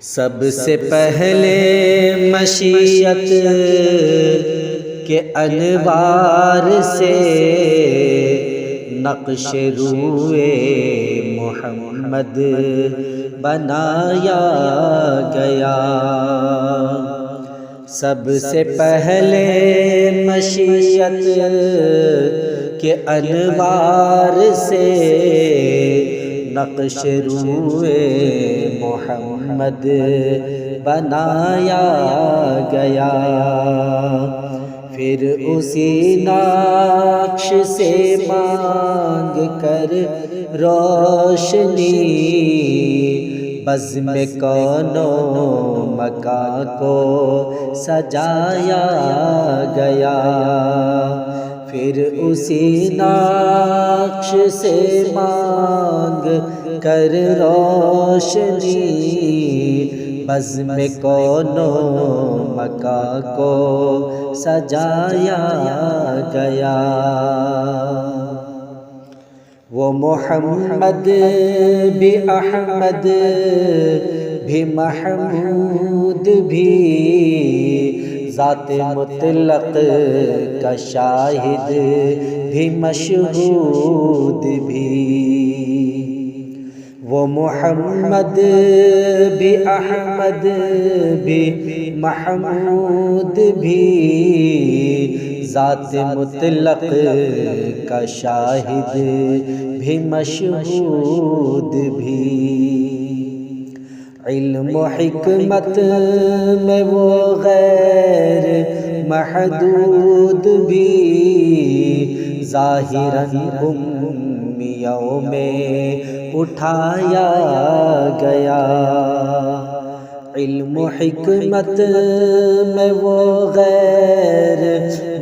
سب سے پہلے مشیت کے انوار سے نقش روئے محمد بنایا گیا۔ سب سے پہلے مشیت کے انوار سے نقش روئے محمد بنایا گیا۔ پھر اسی نقش سے مانگ کر روشنی بزم کون و مکان کو سجایا گیا۔ پھر اسی نقش سے مانگ کر روشنی بزم کون و مکان کو سجایا گیا۔ وہ محمد بھی احمد بھی محمود بھی ذات مطلق کا شاہد بھی مشہود بھی۔ وہ محمد بھی احمد بھی محمود بھی ذات مطلق کا شاہد بھی مشہود بھی۔ علم و حکمت میں وہ غیر محدود بھی ظاہراً امیوں میں اٹھایا گیا۔ علم و حکمت میں وہ غیر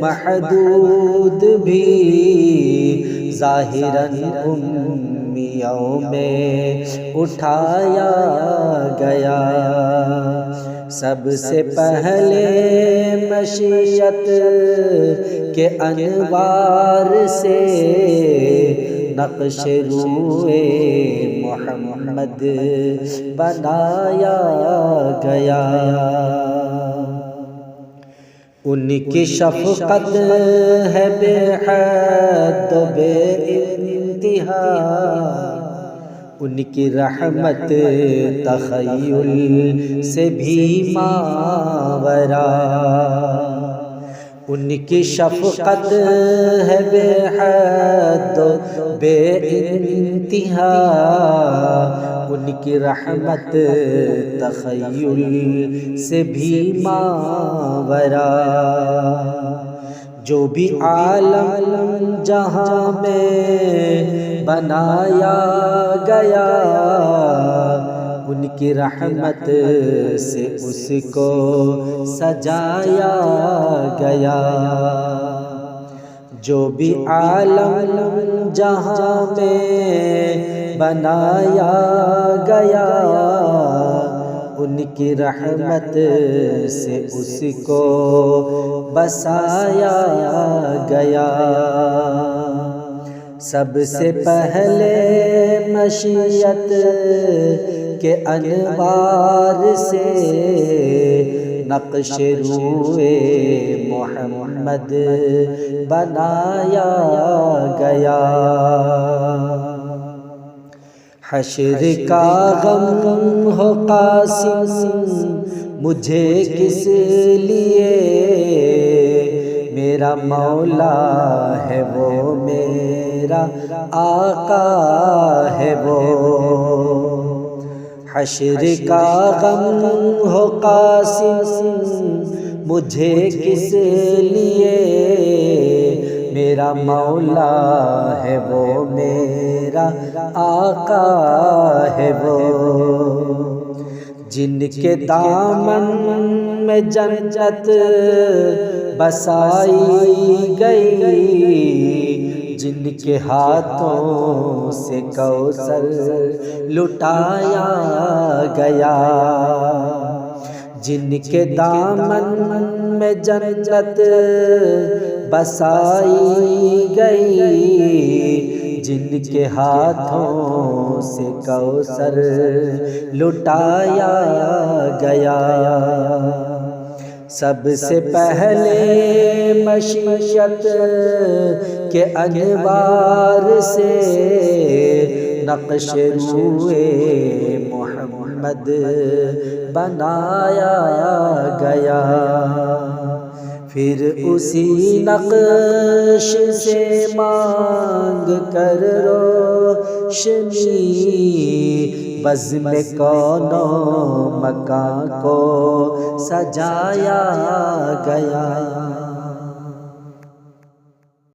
محدود بھی ظاہراً امیوں میں اٹھایا گیا۔ سب سے پہلے مشیت کے انوار سے نقش روئے محمد بنایا گیا۔ ان کی شفقت ہے بے حد و بے انتہا، ان کی رحمت تخیل سے بھی ماورا۔ ان کی شفقت ہے بے حد و بے انتہا، ان کی رحمت تخیل سے بھی ماورا۔ جو بھی عالم جہاں میں بنایا گیا ان کی رحمت سے اس کو سجایا گیا۔ جو بھی عالم جہاں میں بنایا گیا ان کی رحمت سے اس کو بسایا گیا۔ سب سے پہلے مشیت کے انوار سے نقش روئے محمد بنایا گیا۔ حشر کا غم ہو قاسم مجھے کس لیے، میرا مولا ہے وہ میرا آقا ہے وہ۔ حشر کا غم ہو قاسم مجھے کس لیے، میرا مولا ہے وہ میرا آقا ہے وہ۔ جن کے دامن میں جنت بسائی گئی، جن کے ہاتھوں سے کوثر لٹایا گیا، جن کے دامن میں جنت بسائی گئی، جن کے ہاتھوں سے کوثر لٹایا سب سے پہلے مشیت کے انوار سے نقش روئے محمد بنایا گیا، پھر اسی نقش سے مانگ کر روشنی بزم کون و مکان کو سجایا گیا۔